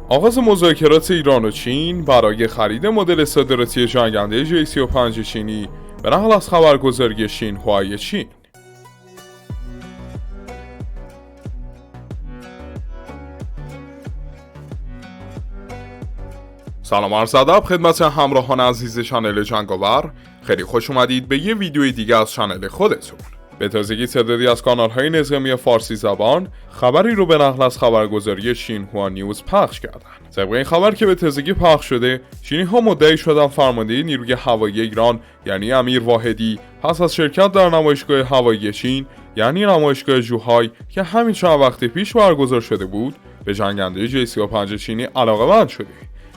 آغاز مذاکرات ایران و چین برای خرید مدل صادراتی جنگنده J-35 چینی به نقل از خبرگزاری شینهوای چین. سلام عرض ادب خدمت همراهان عزیز چنل جنگاور. خیلی خوش اومدید به یه ویدیوی دیگه از چنل خودتون. به تازگی تعدادی از کانال‌های نظامی فارسی زبان خبری رو به نقل از خبرگزاری شینهوا نیوز پخش کردن. طبق این خبر که به تازگی پخش شده، چینی‌ها مدعی شدن فرمانده نیروی هوایی ایران یعنی امیر واحدی پس از شرکت در نمایشگاه هوایی چین یعنی نمایشگاه جوهای که همین چند وقت پیش برگزار شده بود، به جنگنده J-35 چینی علاقه‌مند شده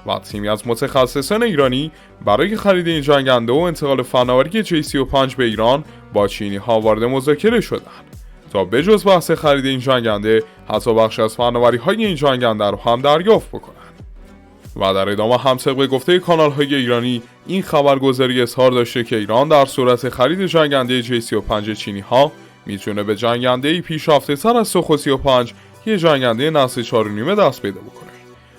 و تیمی از متخصصان ایرانی برای خرید این جنگنده و انتقال فناوری J-35 به ایران با چینی ها وارد مذاکره شدند تا بجز بحث خرید این جنگنده حتی بخش از فناوری های این جنگنده رو هم دریافت بکنند. و در ادامه هم طبق گفته کانال های ایرانی این خبرگزاری اظهار داشته که ایران در صورت خرید جنگنده J-35 چینی ها میتونه به جنگنده پیشرفته تر از سوخو 35 یه جنگنده نسل 4.5 دست پیدا بکنه.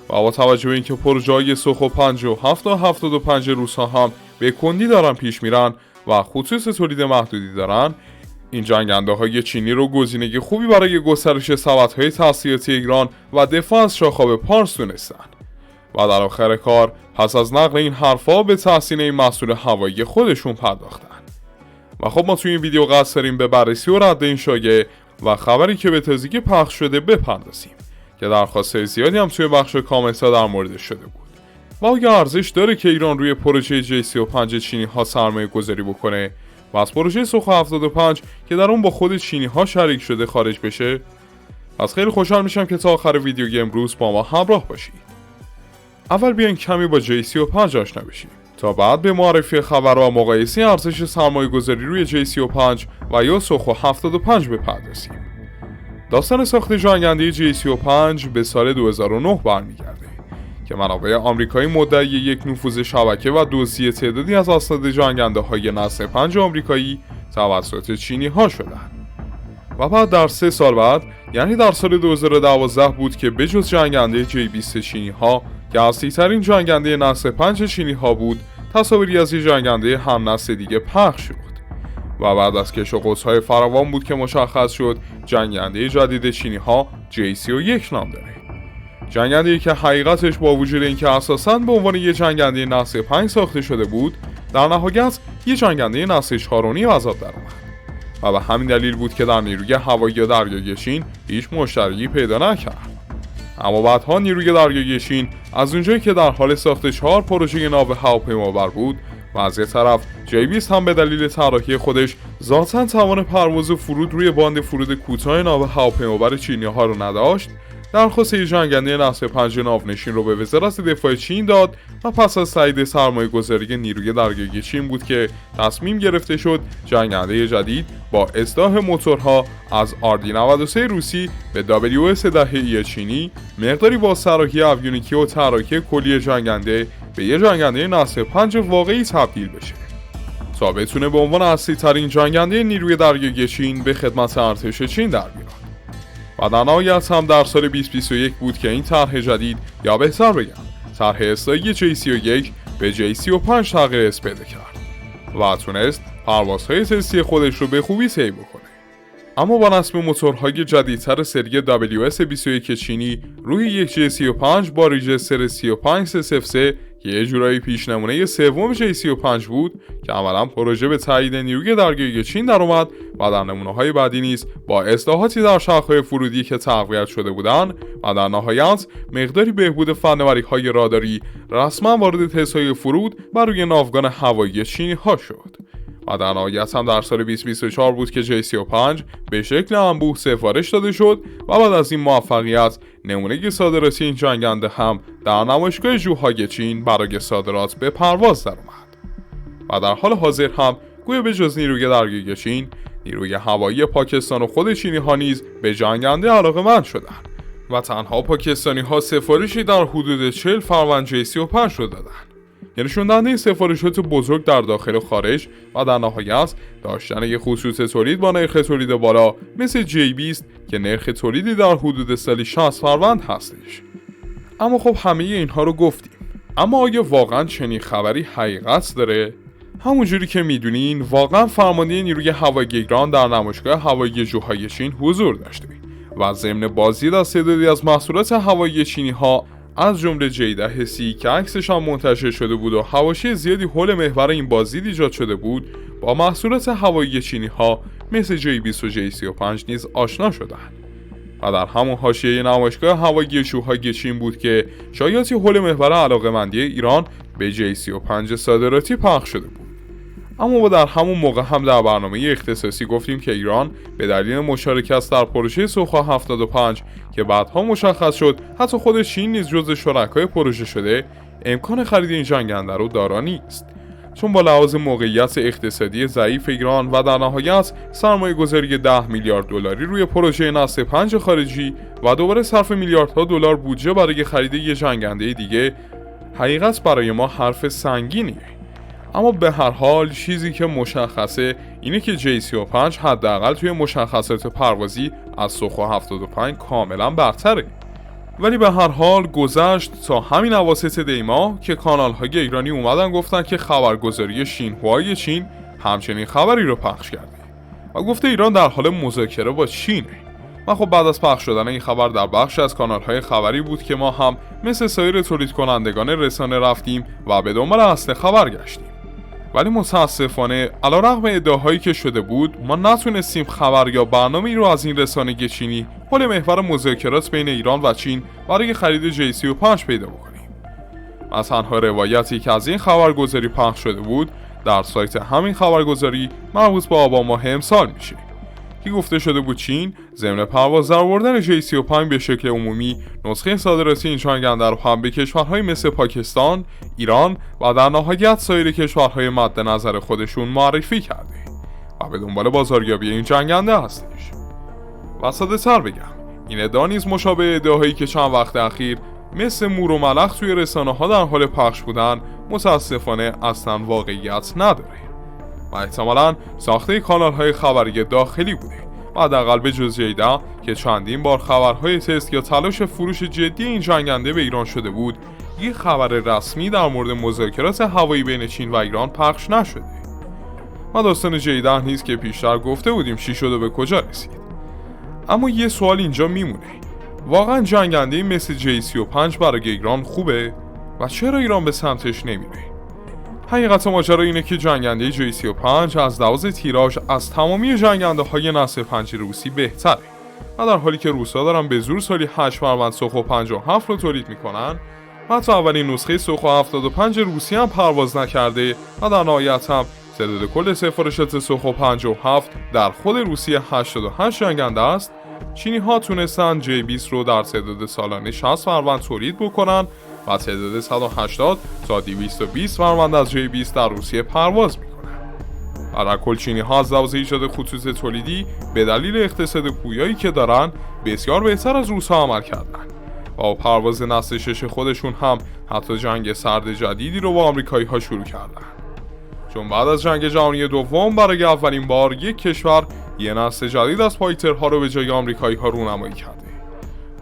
و با توجه به اینکه پروژه‌های سوخو 57 تا 75 روس‌ها هم به کندی دارن پیش میرن و خصوص تولید محدودی دارن، این جنگنده‌های چینی رو گزینه خوبی برای گسترش سبدهای تسلیحاتی ایران و دفاع از شاخاب پارس دونستن. و در آخر کار پس از نقل این حرفا به تحسین این محصول هوایی خودشون پرداختن. و خب ما توی این ویدیو قصد داریم به بررسی و رد این شایعه و خبری که به تازگی پخش شده بپردازیم که درخواست زیادی هم توی بخش کامنت ها در موردش شده بود. و آیا ارزش داره که ایران روی پروژه J-35 چینی ها سرمایه گذاری بکنه و از پروژه سوخو 75 که در اون با خود چینی ها شریک شده خارج بشه؟ از خیلی خوشحال میشم که تا آخر ویدیو امروز با ما همراه باشید. اول بیاین کمی با J-35 آشنا بشیم تا بعد به معرفی خبر و مقایسه ارزش سرمایه گذاری روی J-35 و یا سوخو 75 بپردازیم. داستان ساخت جنگنده J-35 به سال 2009 برمیگرده که منابع آمریکایی مدعی یک نفوذ شبکه و دزدی تعدادی از اسناد جنگنده های نسل 5 آمریکایی توسط چینی ها شدند. و بعد در 3 سال بعد یعنی در سال 2012 بود که بجز جنگنده J-20 چینی ها که اصلی ترین جنگنده نسل 5 چینی ها بود، تصاویری از یک جنگنده هم نسل دیگه پخش شد. و بعد از کش و قوس‌های فراوان بود که مشخص شد جنگنده جدید چینی ها J-31 نام داره. جنگنده‌ای که حقیقتش با وجود اینکه اساساً به عنوان یک جنگنده نسل 5 ساخته شده بود، در نهایت یک جنگنده نسل 4.5 از آب درآمد. و به همین دلیل بود که در نیروی هوایی و دریایی چین هیچ مشتری پیدا نکرد. اما بعدها نیروی دریایی چین از اونجایی که در حال ساخت 4 پروژه ناو هواپیمابر بود و از یک طرف J-20 هم به دلیل طراحی خودش ذاتاً توان پرواز و فرود روی باند فرود کوتاه ناو هواپیمابر چینی ها رو نداشت، درخواست جنگنده نسل 5 ناونشین رو به وزارت دفاع چین داد و پس از تایید سرمایه گذاری نیروی دریایی چین بود که تصمیم گرفته شد جنگنده جدید با اصلاح موتورها از RD-93 روسی به WS-10E چینی مقداری با طراحی اویونیکی و طراحی کلی جنگنده به یک جنگنده نسل 5 واقعی تبدیل بشه تا بتونه به عنوان اصلی ترین جنگنده نیروی دریایی چین به خدمت ارتش چین در بیاد. و در نهایت هم در سال 2021 بود که این طرح جدید یا بهتر بگم طرح اصلاحی J-31 به J-35 تغییر اسم پیدا کرد و تونست پروازهای تستی خودش رو به خوبی طی بکنه. اما با نصب موتورهای جدیدتر سری WS-21 چینی روی یک J-35 با ریجستر 35303 که یه جورایی پیش نمونه سوم J-35 بود که عملا پروژه به تایید نیروی دریایی چین در اومد و در نمونه‌های بعدی نیز با اصلاحاتی در شاخه‌های فرودی که تقویت شده بودند و در نهایت مقداری بهبود فناوری‌های راداری رسما وارد تست‌های فرود بر روی ناوگان هوایی چینی ها شد. و در نهایت هم در سال 2024 بود که J-35 به شکل انبوه سفارش داده شد و بعد از این موفقیت نمونه صادراتی این جنگنده هم در نمایشگاه جوهای چین برای صادرات به پرواز در اومد. و در حال حاضر هم گویا به جز نیروی دریایی چین، نیروی هوایی پاکستان و خود چینی ها نیز به جنگنده علاقه‌مند شدند و تنها پاکستانی ها سفارشی در حدود 40 فروند J-35 رو دادند. نشون دهنده سفارشات بزرگ در داخل و خارج و در نهایت داشتن یک خصوص تولید با نرخ تولید بالا مثل J-20 که نرخ تولیدی در حدود سالی 60 فروند هستش. اما خب همه اینها رو گفتیم، اما آیا واقعا چنین خبری حقیقت داره؟ همونجوری که میدونین واقعا فرمانده نیروی هوایی ایران در نمایشگاه هوایی جوهای چین حضور داشته و ضمن بازدید از تعدادی از محصولات هوایی چینی ها از جمله J-10 سی که عکسش هم منتشر شده بود و حواشی زیادی حول محور این بازدید ایجاد شده بود، با محصولات هوایی چینی ها مثل J-20 و J-35 نیز آشنا شدند. و در همون حاشیه نمایشگاه هوایی جوهای چین بود که شایعاتی حول محور علاقه‌مندی ایران به J-35 صادراتی پخش شده بود. اما ما در همون موقع هم در برنامه اختصاصی گفتیم که ایران به دلیل مشارکت در پروژه سوخا 75 که بعدها مشخص شد حتی خود چین نیز جزو شرکای پروژه شده، امکان خرید این جنگنده رو دارا نیست، چون با لحاظ موقعیت اقتصادی ضعیف ایران و در نهایت سرمایه‌گذاری 10 میلیارد دلاری روی پروژه نسل 5 خارجی و دوباره صرف میلیاردها دلار بودجه برای خرید یک جنگنده دیگه، حقیقت برای ما حرف سنگینیه. اما به هر حال چیزی که مشخصه اینه که J-35 حداقل توی مشخصات پروازی از سوخا 75 کاملا برتره. ولی به هر حال گذشت تا همین اواسط دیما که کانال‌های ایرانی اومدن گفتن که خبرگزاری شینهوای چین همچنین خبری رو پخش کرده و گفته ایران در حال مذاکره با چینه. و خب بعد از پخش شدن این خبر در بخش از کانال‌های خبری بود که ما هم مثل سایر تولید کنندگان رسانه رفتیم و به دنبال اصل خبر گشتیم. ولی متاسفانه علیرغم ادعاهایی که شده بود ما نتونستیم خبر یا برنامه‌ای رو از این رسانه چینی حول محور مذاکرات بین ایران و چین برای خرید J-35 پیدا بکنیم. و تنها روایتی که از این خبرگزاری پخش شده بود در سایت همین خبرگزاری مربوط به آبان ماه امسال میشه که گفته شده بود چین ضمن پرواز درآوردن J-35 به شکل عمومی نسخه صادراتی این جنگنده رو هم به کشورهای مثل پاکستان، ایران و در نهایت سایر کشورهای مد نظر خودشون معرفی کرده و به دنبال بازاریابی این جنگنده هستش. و ساده تر بگم این ادعا نیز مشابه ادعاهایی که چند وقت اخیر مثل مور و ملخ توی رسانه ها در حال پخش بودن متاسفانه اصلا واقعیت نداره و احتمالاً ساخته کانال‌های خبری داخلی بوده و حداقل به جز J-10 که چندین بار خبرهای تست یا تلاش فروش جدی این جنگنده به ایران شده بود، یک خبر رسمی در مورد مذاکرات هوایی بین چین و ایران پخش نشده. و داستان J-10 نیست که پیشتر گفته بودیم چی شده به کجا رسید. اما یه سوال اینجا میمونه، واقعا جنگنده مثل J-35 برای ایران خوبه و چرا ایران به سمتش نمیره؟ حقیقت ماجرا اینه که جنگنده J-35 از لحاظ تیراژ از تمامی جنگنده های نسل 5 روسی بهتره و در حالی که روس‌ها دارن به زور سالی 8 فروند سوخا 57 رو تولید میکنن و حتی اولین نسخه سوخا 75 روسی هم پرواز نکرده و در نهایت هم تعداد کل سفارشات سوخا 57 در خود روسیه 88 جنگنده است، چینی ها تونستن J-20 رو در تعداد سالانه 60 فروند تولید بکنن و تعداد 180 تا 220 فروند از J-20 در روسیه پرواز میکنن. در کل چینی ها از لحاظ ایجاد خطوط تولیدی به دلیل اقتصاد پویایی که دارن بسیار بهتر از روس‌ها عمل کردن و با پرواز نسل 6 خودشون هم حتی جنگ سرد جدیدی رو با آمریکایی ها شروع کردن، چون بعد از جنگ جهانی دوم برای اولین بار یک کشور یه نسل جدید از فایترها رو به جای آمریکایی ها رونمایی کرده.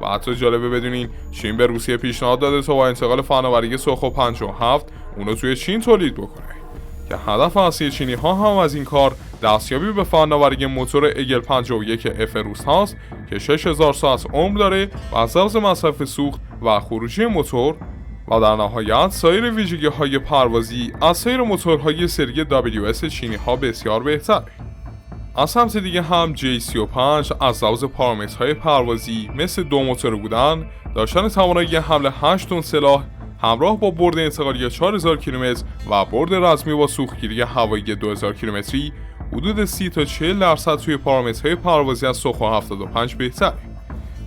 و حتی جالبه بدونین چین به روسیه پیشنهاد داده تا با انتقال فناوری سوخا 57 اونو توی چین تولید بکنه که هدف اصلی چینی ها هم از این کار دستیابی به فناوری موتور ایگل 51 اف روس هاست که 6000 ساعت عمر داره و از لحاظ مصرف سوخت و خروجی موتور و در نهایت سایر ویژگی های پروازی از سایر موتورهای سری WS چینی ها بسیار بهتره. از سمت دیگه هم J-35 از لحاظ پارامترهای پروازی مثل دو موتور بودن، داشتن توانایی حمل 8 تن سلاح همراه با برد انتقالی 4000 کیلومتر و برد رزمی با سوختگیری هوایی 2000 کیلومتری حدود 30 تا 40% توی پارامترهای پروازی از سوخا 75 بهتره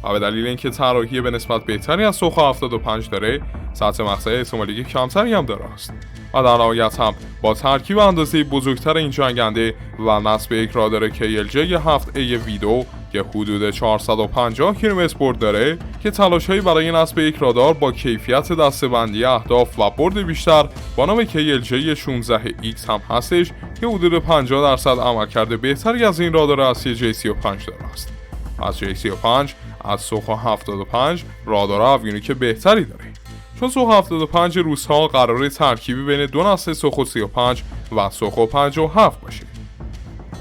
و به دلیل اینکه طراحی به نسبت بهتری از سوخا 75 داره، سطح مقطعی احتمالی کمتری هم داره است و در نهایت هم با ترکیب اندازه بزرگتر این جنگنده و نصب یک رادار KLJ 7A V2 که حدود 450 کیلومتر برد داره که تلاش‌هایی برای نصب یک رادار با کیفیت دسته‌بندی اهداف و برد بیشتر با نام KLJ 16X هم هستش که حدود 50% عملکرد بهتری از این رادار اصلی J-35 داره است. پس J35 از سوخو 75 رادار اویونیک بهتری داره، چون سوخو 75 روس‌ها قراره ترکیبی بین دو نسل سوخو 35 و سوخو 57 باشه.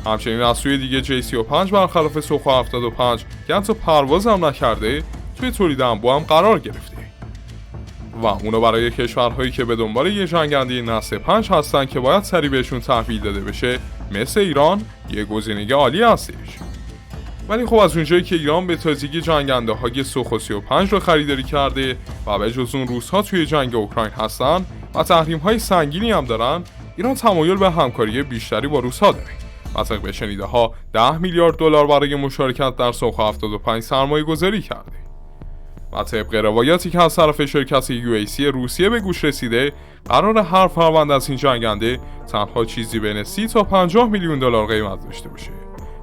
همچنین از سوی دیگه J35 برخلاف سوخو 75 که حتی پرواز هم نکرده توی تولید انبوه هم قرار گرفته و اونو برای کشورهایی که به دنبال یه جنگنده نسل 5 هستن که باید سریع بهشون تحویل داده بشه مثل ایران یه گزینه عالی هستش. ولی خب از اونجایی که ایران به تازگی جنگنده های سوخو 35 رو خریداری کرده و به جز اون روس‌ها توی جنگ اوکراین هستن و تحریم های سنگینی هم دارن، ایران تمایل به همکاری بیشتری با روس‌ها داره و طبق به شنیده ها 10 میلیارد دلار برای مشارکت در سوخو 75 سرمایه گذاری کرده. و طبق روایاتی که از طرف شرکت UAC روسیه به گوش رسیده، قرار هر فروند از این جنگنده تنها چیزی بین 30 تا 50 میلیون دلار قیمت داشته باشه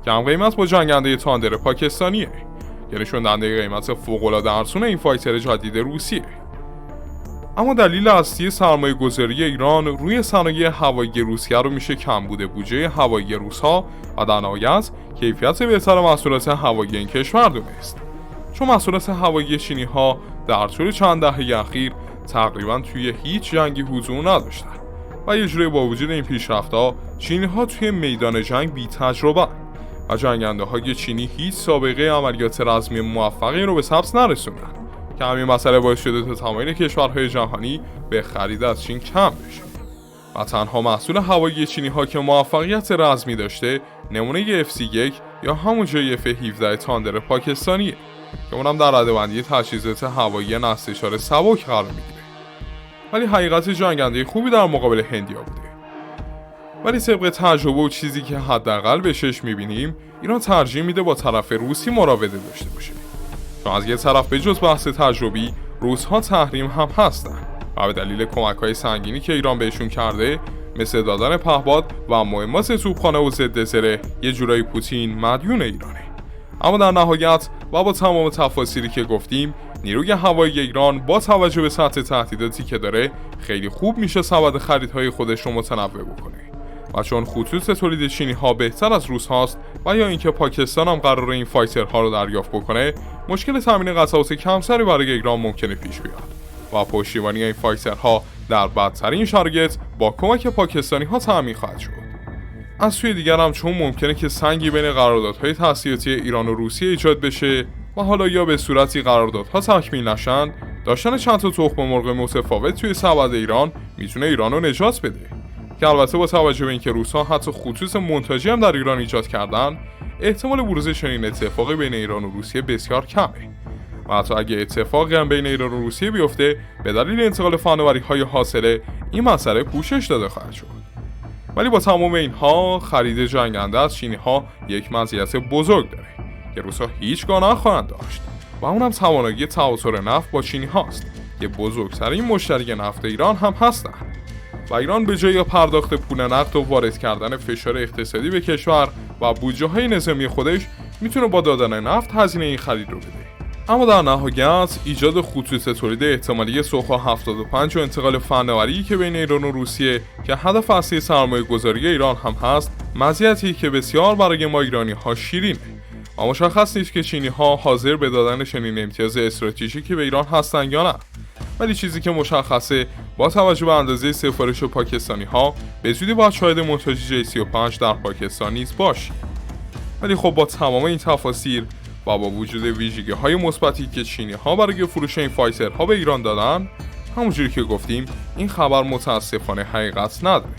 که هم قیمت با جنگنده تاندر پاکستانیه که نشون دهنده قیمت فوق‌العاده ارزون این فایتر جدید روسیه. اما دلیل اصلی سرمایه گذاری ایران روی صنایع هوایی روسیه رو میشه کمبود بودجه هوایی روس‌ها و در نهایت کیفیت بهتر محصولات هوایی این کشور دونست، چون محصولات هوایی چینی‌ها در طول چند دهه اخیر تقریباً توی هیچ جنگی حضور نداشتن و یه جوری با وجود این پیشرفت‌ها چینی‌ها توی میدان جنگ بی تجربه و جنگنده‌های چینی هیچ سابقه عملیات رزمی موفقی رو به ثبت نرسوندن که همین مسئله باعث شده تا تمامی کشورهای جهانی به خرید از چین کم بشه و تنها محصول هوایی چینی‌ها که موفقیت رزمی داشته نمونه FC-1 یا همون F-17 تاندر پاکستانیه که اونم در رده‌بندی تجهیزات هوایی نسل 4 سبک قرار میگیره. ولی حقیقت جنگنده خوبی در مقابل هندیا بوده. ولی طبق تجربه و چیزی که حداقل به چشم می‌بینیم، ایران ترجیح میده با طرف روسی مراوده داشته باشه. چون از یه طرف به جز بحث تجربی، روس‌ها تحریم هم هستن و به دلیل کمک‌های سنگینی که ایران بهشون کرده، مثل دادن پهپاد و مهمات توپخانه و ضد زره، یه جورایی پوتین مدیون ایرانه. اما در نهایت و با تمام تفاصیلی که گفتیم، نیروی هوایی ایران با توجه به سطح تهدیداتی که داره خیلی خوب میشه سبد خریدهای خودش رو متنوع بکنه و چون خطوط تولید چینی ها بهتر از روس هاست و یا اینکه پاکستان هم قراره این فایترها رو دریافت بکنه، مشکل تامین قطعات کمتری برای ایران ممکنه پیش بیاد و پشتیبانی این فایترها در بدترین شرایط با کمک پاکستانی ها تامین خواهد شد. از سوی دیگر هم چون ممکنه که سنگی بین قراردادهای تسلیحاتی ایران و روسیه ایجاد بشه و حالا یا به صورتی قراردادها تکمیل نشن، داشتن چند تا تخم مرغ متفاوت توی سبد ایران میتونه ایران رو نجات بده که البته با توجه به اینکه روس‌ها حتی خطوط مونتاژی هم در ایران ایجاد کردن، احتمال بروز چنین اتفاقی بین ایران و روسیه بسیار کمه و حتی اگه اتفاقی هم بین ایران و روسیه بیفته، به دلیل انتقال فناوری‌های حاصله این مسئله پوشش داده خواهد شد. ولی با تمام اینها، خرید جنگنده از چینی‌ها یک مزیت بزرگ داره که روس‌ها هیچگاه نخواهند داشت و اونم توانایی تبادل نفت با چینی‌هاست که بزرگترین مشتری نفت ایران هم هستند و ایران به جای پرداخت پول نقد و وارد کردن فشار اقتصادی به کشور و بودجه‌های نظامی خودش میتونه با دادن نفت هزینه این خرید رو بده. اما در نهایت ایجاد خطوط تولید احتمالی سوخو 75 و انتقال فناوری که بین ایران و روسیه که هدف اصلی سرمایه‌گذاری ایران هم هست، مزیتی که بسیار برای ما ایرانی‌ها شیرینه و مشخص نیست که چینی‌ها حاضر به دادن چنین امتیاز استراتژیکی به ایران هستن یا نه. ولی چیزی که مشخصه با توجه به اندازه سفارش پاکستانی‌ها به زودی باید شاهد مونتاژ J35 در پاکستان نیز باشیم. ولی خب با تمام این تفاصیل و با وجود ویژگی‌های مثبتی که چینی‌ها برای فروش این فایترها به ایران دادن، همونجوری که گفتیم این خبر متاسفانه حقیقت نداره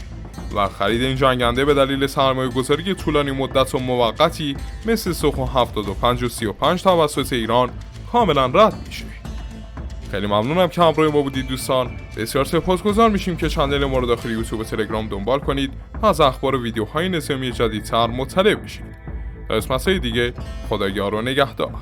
و خرید این جنگنده به دلیل سرمایه‌گذاری طولانی مدت و موقتی مثل سوخو 75 و 35 توسط ایران کاملا رد میشه. خیلی ممنونم که همراه ما بودید دوستان. بسیار سپاسگزار میشیم که چنل ما رو داخل یوتیوب و تلگرام دنبال کنید تا از اخبار و ویدیوهای نظامی جدیدتر مطلع بشید. تا قسمت‌های دیگه، خدایا رو نگهدار.